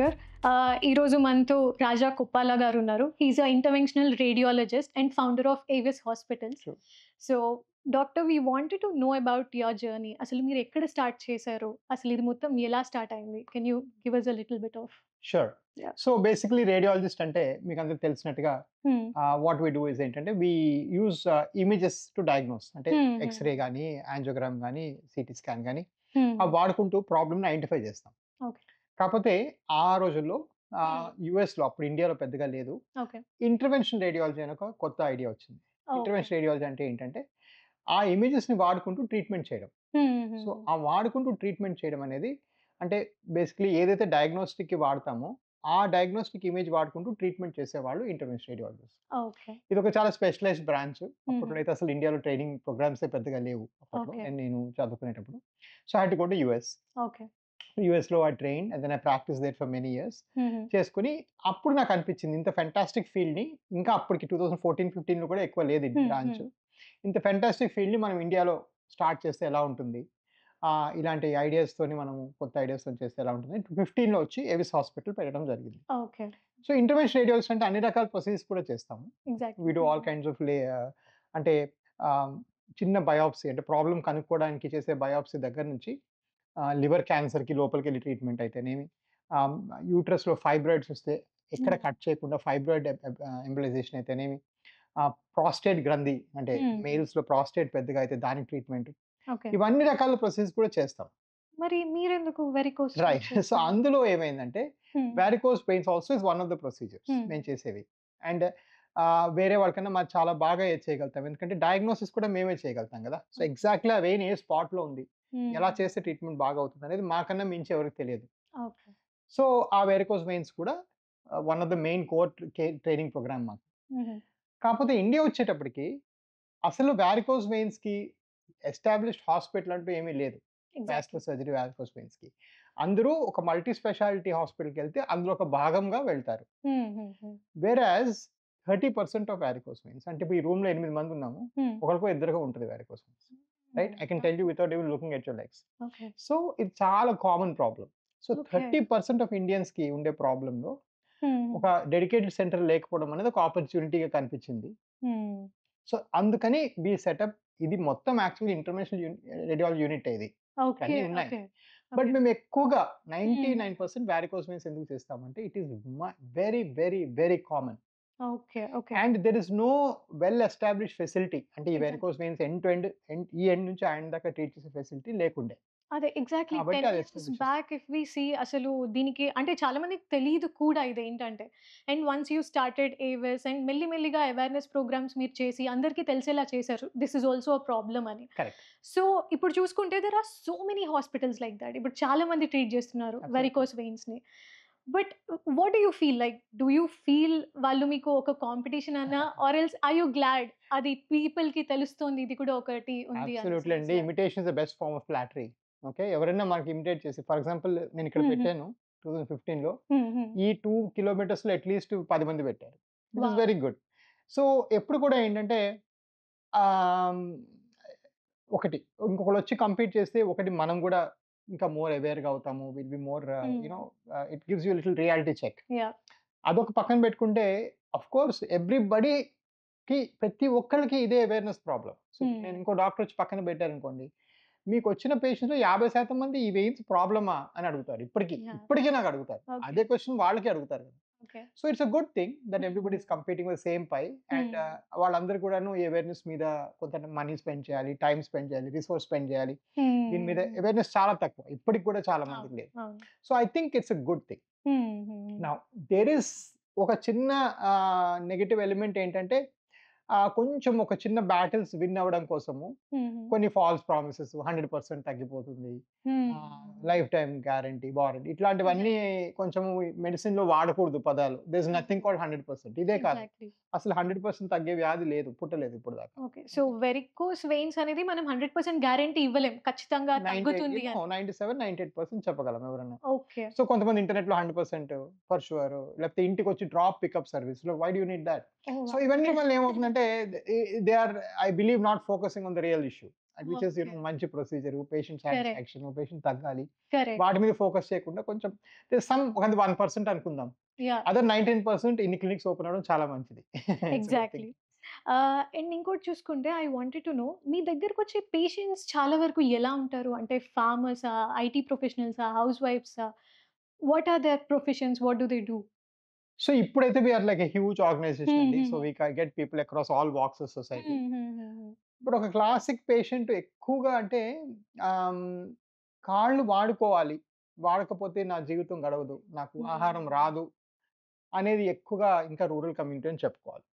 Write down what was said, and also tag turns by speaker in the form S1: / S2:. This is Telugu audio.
S1: డాక్టర్. ఈరోజు మనతో రాజా కొప్పాల గారు ఉన్నారు. He is a interventional radiologist and founder of Avis hospitals.
S2: Sure.
S1: So doctor, we wanted to know about your journey. అసలు మీరు ఎక్కడ స్టార్ట్ చేశారు? అసలు ఇది మొత్తం ఎలా స్టార్ట్ అయింది? Can you give us a little bit of?
S2: Sure.
S1: Yeah.
S2: So basically radiologist అంటే మీకు అందరికి తెలిసినట్టుగా
S1: హ్మ్.
S2: వాట్ వి డూ ఇస్ ఏంటంటే we use images to diagnose అంటే
S1: హ్మ్.
S2: ఎక్స్‌రే గానీ, యాంజియోగ్రామ్ గానీ, సిటీ స్కాన్ గానీ
S1: హ్మ్.
S2: వాడుకుంటూ ప్రాబ్లమ్‌ని ఐడెంటిఫై చేస్తాం.
S1: ఓకే.
S2: కాకపోతే ఆ రోజుల్లో
S1: హ్మ్.
S2: యూఎస్‌లో అప్పుడు ఇండియాలో పెద్దగా లేదు.
S1: ఓకే.
S2: ఇంటర్వెన్షన్ రేడియాలజీ అని ఒక కొత్త ఐడియా వచ్చింది.
S1: ఓకే.
S2: ఇంటర్వెన్షన్ రేడియాలజీ అంటే ఏంటంటే ఆ ఇమేజెస్‌ని వాడుకుంటూ ట్రీట్మెంట్ చేయడం.
S1: హ్మ్.
S2: సో, ఆ వాడుకుంటూ ట్రీట్మెంట్ చేయడం అనేది అంటే బేసికలీ ఏదైతే డయాగ్నోస్టిక్‌కి వాడతామో, ఆ డయాగ్నోస్టిక్ ఇమేజ్ వాడుకుంటూ ట్రీట్మెంట్ చేసేవాళ్ళు ఇంటర్వెన్షన్ రేడియాలజిస్ట్.
S1: ఓకే.
S2: ఇదొక చాలా స్పెషలైజ్డ్ బ్రాంచ్.
S1: హుహు.
S2: అప్పట్లో అయితే అసలు ఇండియాలో ట్రైనింగ్ ప్రోగ్రామ్సే పెద్దగా లేవు అప్పట్లో.
S1: ఓకే.
S2: నేను చదువుకునేటప్పుడు. So, I had to go to US.
S1: Okay.
S2: యూఎస్‌లో I trained and then I practised there for many years.
S1: హుహు.
S2: చేసుకొని అప్పుడు నాకనిపించింది ఇంత ఫెంటాస్టిక్ ఫీల్డ్‌ని ఇంకా అప్పటికి 2014, 15లో కూడా ఎక్కువ లేదు ఈ
S1: హ్మ్.
S2: బ్రాంచ్.
S1: హ్మ్.
S2: ఇంత ఫెంటాస్టిక్ ఫీల్డ్‌ని మనం ఇండియాలో స్టార్ట్ చేస్తే ఎలా ఉంటుంది? ఇలాంటి ఐడియాస్‌తోని మనము కొత్త ఐడియాస్‌తోని చేస్తే ఎలా ఉంటుంది? 15లో వచ్చి ఏవిస్ హాస్పిటల్ పెట్టడం జరిగింది.
S1: ఓకే.
S2: సో, ఇంటర్వెన్షన్ రేడియాలజిస్ట్ అంటే అన్ని రకాల ప్రొసీజర్స్ కూడా చేస్తాము.
S1: Exactly.
S2: We do all kinds of అంటే ఆహ్, చిన్న బయాప్సీ అంటే ప్రాబ్లమ్ కనుక్కోవడానికి చేసే బయాప్సీ దగ్గర నుంచి లివర్ క్యాన్సర్‌కి లోపలికెళ్ళి ట్రీట్మెంట్ అయితేనేమి, ఆహ్, యూట్రస్‌లో ఫైబ్రాయిడ్స్ వస్తే ఎక్కడ
S1: హ్మ్.
S2: కట్ చేయకుండా ఫైబ్రాయిడ్ ఎంబలైజేషన్ అయితేనేమి, ప్రాస్టేట్ గ్రంథి అంటే
S1: హ్మ్.
S2: మేల్స్‌లో ప్రాస్టేట్ పెద్దగా అయితే దానికి ట్రీట్మెంట్.
S1: ఓకే.
S2: ఇవన్నీ రకాల ప్రొసీజర్స్ కూడా చేస్తాం.
S1: మరి మీరెందుకు వెరికోస్
S2: రైట్. సో,
S1: చేస్తున్నారు?
S2: అందులో ఏమైందంటే
S1: హ్మ్.
S2: Varicose veins also is one of the procedures
S1: హ్మ్.
S2: మేము చేసేవి. అండ్ వేరే వాళ్ళకన్నా మాది చాలా బాగా చేయగలుగుతాం. ఎందుకంటే డయాగ్నోసిస్ కూడా మేమే చేయగలుగుతాం గదా! సో, ఎగ్జాక్ట్‌లీ ఆ వెయిన్ ఏ స్పాట్‌లో ఉంది,
S1: హ్మ్.
S2: ఎలా చేస్తే ట్రీట్మెంట్ బాగా అవుతుందనేది మాకన్నా మించి ఎవరికీ తెలియదు.
S1: ఓకే.
S2: సో, ఆ వెరికోస్ వెయిన్స్ కూడా one of the main core training program మాకు.
S1: హుహు.
S2: కాకపోతే ఇండియా వచ్చేటప్పటికి అసలు వారికోస్ వెయిన్స్‌కి ఎస్టాబ్లిష్డ్ హాస్పిటల్ అంటూ ఏమీ లేదు.
S1: ఎగ్జాక్ట్‌లీ.
S2: వాస్కులర్ సర్జరీ వారికోస్ వెయిన్స్‌కి. అందరూ ఒక మల్టీ స్పెషాలిటీ హాస్పిటల్‌కెళ్తే అందులో ఒక భాగంగా వెళ్తారు.
S1: హుహుహు.
S2: వేరాజ్ 30% ఆఫ్ వారికోస్ వెయిన్స్ అంటే ఇప్పుడు ఈ రూమ్‌లో 8 మంది ఉన్నాము.
S1: హ్మ్.
S2: ఒకళ్ళకో ఇద్దరికో ఉంటది varicose veins. Right? I can tell you
S1: okay.
S2: Without even looking at your legs.
S1: Okay.
S2: So, ఇది చాలా common problem. So,
S1: okay.
S2: 30% of ఇండియన్స్‌కి ఉండే ప్రాబ్లమ్‌లో
S1: హుహు.
S2: ఒక డెడికేటెడ్ సెంటర్ లేకపోవడం అనేది ఒక ఆపర్చునిటీగా కనిపించింది.
S1: హ్మ్.
S2: సో, అందుకని వి సెటప్ ఇది మొత్తం యాక్చువల్లీ ఇంటర్నేషనల్ రేడియాలజీ యూనిట్టే ఇది.
S1: ఓకే.
S2: అన్నీ ఉన్నాయి.
S1: ఓకే.
S2: But
S1: okay.
S2: మేము ఎక్కువగా
S1: హ్మ్.
S2: 99% వారికోస్ వెయిన్స్ ఎందుకు చేస్తామంటే it is very, very, very common.
S1: Okay. Okay.
S2: And there is no well established facility అంటే ఈ
S1: exactly.
S2: Varicose veins end to ఈ ఎండ్ నుంచి ఆ ఎండ్ దాకా ట్రీట్ చేసే ఫెసిలిటీ లేకుండే.
S1: అదే ఎగ్జాక్ట్‌లీ
S2: కాబట్టి
S1: 10
S2: అది
S1: ఇయర్స్
S2: ఎస్టాబ్లిష్ చేసాం.
S1: బ్యాక్ ఇఫ్ వి సీ అసలు దీనికి అంటే చాలా మందికి తెలీదు కూడా ఇదేంటంటే. And once you started AVIS and మెల్లి మెల్లిగా అవేర్‌నెస్ ప్రోగ్రామ్స్ మీరు చేసి అందరికీ తెలిసేలా చేశారు. This is also a problem అని.
S2: కరెక్ట్.
S1: సో, ఇప్పుడు చూసుకుంటే there are so many hospitals like that. ఇప్పుడు చాలా మంది ట్రీట్ చేస్తున్నారు
S2: అబ్సల్యూట్లీ.
S1: వెరికోస్ వెయిన్స్‌ని. But what do you feel like? Do you feel వాళ్ళు మీకు ఒక కాంపిటీషన్ అనా or else are you glad అది పీపుల్‌కి తెలుస్తోంది ఇది కూడా ఒకటి ఉంది
S2: అబ్సల్యూట్లీ
S1: అనేసేసి?
S2: అండి.
S1: Yeah!
S2: Imitation is the best form of flattery. Okay. ఎవరైనా మనకి ఇమిటేట్ చేసి ఫర్ ఎగ్జాంపుల్ నేను ఇక్కడ
S1: హుహు.
S2: పెట్టాను 2015లో.
S1: హ్మ్. హ్మ్.
S2: ఈ 2 కిలోమీటర్స్‌లో అట్‌లీస్ట్ 10 మంది పెట్టారు. Which is
S1: wow!
S2: Very good. So, ఎప్పుడు కూడా ఏంటంటే ఆహ్, ఒకటి ఇంకొకళ్ళొచ్చి కంపీట్ చేస్తే ఒకటి మనం గూడా ఇంకా మోర్ అవేర్‌గా అవుతాము. Will be more you
S1: hmm.
S2: Know it gives you little reality check.
S1: Yeah!
S2: అదొక పక్కన పెట్టుకుంటే ఆఫ్‌కోర్స్ ఎవ్రీబడీకి ప్రతి ఒక్కళ్ళకి ఇదే అవేర్‌నెస్ ప్రాబ్లమ్. సో, ఇప్పుడు
S1: హ్మ్.
S2: నేను ఇంకో డాక్టర్ వచ్చి పక్కన పెట్టారనుకోండి. మీకొచ్చిన పేషెంట్స్‌లో 50% మంది ఈ వెయిన్స్ ప్రాబ్లమా అని అడుగుతారు. ఇప్పటికి.
S1: యాహ్!
S2: ఇప్పటికి నాకు అడుగుతారు.
S1: ఓకే.
S2: అదే క్వెషన్ వాళ్ళకి అడుగుతారు.
S1: Okay.
S2: So, it's a good thing that
S1: hmm.
S2: Everybody is competing with same pie and
S1: hmm.
S2: వాళ్ళందరూ కూడాను ఈ అవేర్‌నెస్ మీద కొంత మనీ స్పెండ్ చేయాలి, టైమ్ స్పెండ్ చేయాలి, రిసోర్స్ స్పెండ్ చేయాలి. దీని మీద
S1: హ్మ్.
S2: అవేర్‌నెస్ చాలా తక్కువ. ఇప్పటికి కూడా చాలా
S1: అవును.
S2: మందికి లేదు.
S1: అవును.
S2: So, I think it's a good thing.
S1: హ్మ్. హ్మ్.
S2: నౌ దేర్ ఈస్ ఒక చిన్న నెగెటివ్ ఎలిమెంట్ ఏంటంటే కొంచెం ఒక చిన్న బ్యాటిల్స్ విన్ అవ్వడం కోసము
S1: హుహు.
S2: కొన్ని ఫాల్స్ ప్రామిసెస్ 100% తగ్గిపోతుంది.
S1: Hmm.
S2: Life time guarantee, warranty ఇట్లాంటివన్నీ
S1: ఎగ్జాక్ట్‌లీ.
S2: కొంచెము మెడిసిన్‌లో వాడకూడదు పదాలు. There is nothing
S1: okay.
S2: Called 100%. ఇదే కాదు.
S1: ఎగ్జాక్ట్‌లీ.
S2: అసలు 100% తగ్గే వ్యాధి లేదు. పుట్టలేదు ఇప్పటిదాకా.
S1: Okay. So,
S2: okay.
S1: Varicose veins అనేది మనం 100% గ్యారంటీ ఇవ్వలేం. ఖచ్చితంగా
S2: 90
S1: తగ్గుతుంది
S2: ఏమో
S1: అని.
S2: 97, 98% చెప్పగలం ఎవరన్నా.
S1: ఓకే.
S2: సో, కొంతమంది ఇంటర్నెట్‌లో 100% ఫర్ ష్యూర్ లేకపోతే ఇంటికొచ్చి డ్రాప్ పికప్ సర్వీస్‌లో why do you need that?
S1: Oh!
S2: So,
S1: wow!
S2: ఇవన్నీ
S1: ఓకే.
S2: వల్ల ఏమవుతుందంటే they are I believe not focusing on the real issue. Which is
S1: okay.
S2: మంచి procedure, patient
S1: correct.
S2: Satisfaction, patient తగ్గాలి.
S1: కరెక్ట్.
S2: వాటి మీద ఫోకస్ చేయకుండా కొంచెం సమ్ ఒక 1% అనుకుందాం.
S1: యాహ్!
S2: అదర్ 19% ఇన్ని క్లినిక్స్ ఓపెన్ అవ్వడం చాలా మంచిది. It's a good thing.
S1: Exactly. And ఇంకోటి చూసుకుంటే ఐ వాంటెడ్ టు నో మీ దగ్గరకొచ్చే పేషెంట్స్ చాలా వరకు ఎలా ఉంటారు? అంటే ఫార్మర్సా? ఐటీ ప్రొఫెషనల్సా? హౌస్ వైఫ్సా? What are their professions? What do they do?
S2: So ఇప్పుడైతే we are like a huge organisation అండి. సో
S1: హుహుహు.
S2: We get people across all walks of society.
S1: హుహుహుహు.
S2: ఇప్పుడు ఒక క్లాసిక్ పేషెంట్ ఎక్కువగా అంటే ఆహ్, కాళ్ళు వాడుకోవాలి. వాడకపోతే నా జీవితం గడవదు. నాకు ఆహారం
S1: హ్మ్.
S2: రాదు అనేది ఎక్కువగా ఇంకా రూరల్ కమ్యూనిటీ అని చెప్పుకోవాలి.